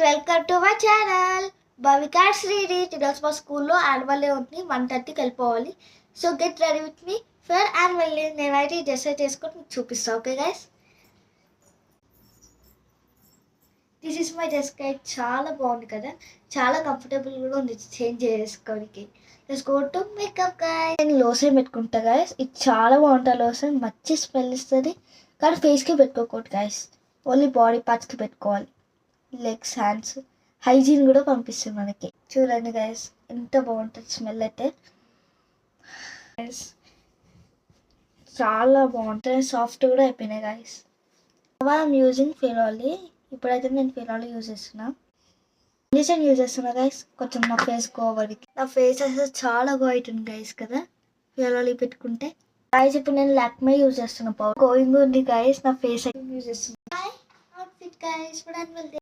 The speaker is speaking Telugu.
Welcome to my channel Bhavika Srini. ఈరోజు మా స్కూల్లో యాన్యువల్ డే ఉంది. 1:30కి వెళ్ళిపోవాలి. So get ready with me for annual day. నేనైతే ఈ డ్రెస్ చేసుకొని మీకు చూపిస్తాను. Okay guys, this is my dress guys. చాలా బాగుంది కదా, చాలా కంఫర్టబుల్ కూడా ఉంది చేంజ్ చేసుకోవడానికి. Let's go to makeup guys. నేను లోషన్ పెట్టుకుంటా గైస్. ఇది చాలా బాగుంటుంది లోషన్, మంచి స్మెల్ ఇస్తుంది. కానీ ఫేస్కి పెట్టుకోకూడదు గైస్, ఓన్లీ బాడీ పార్ట్స్కి పెట్టుకోవాలి. లెగ్స్, హ్యాండ్స్, హైజీన్ కూడా పంపిస్తుంది మనకి. చూడండి గైస్ ఎంత బాగుంటుంది స్మెల్ అయితే. చాలా బాగుంటుంది, సాఫ్ట్ కూడా అయిపోయినాయి గైస్. I'm using phenyl. ఇప్పుడైతే నేను ఫినాయిల్ యూజ్ చేస్తున్నా, ఫౌండేషన్ యూజ్ చేస్తున్నా గైస్. కొంచెం నా ఫేస్ గోవరికి, నా ఫేస్ అసలు చాలా గో అవుతుంది గైస్ కదా ఫినాయిల్ పెట్టుకుంటే. గైస్ ఇప్పుడు నేను లాక్మే యూజ్ చేస్తున్నా, గోయింగ్ ఉంది గైస్. నా ఫేస్ యూజ్ చేస్తున్నా. Outfit guys.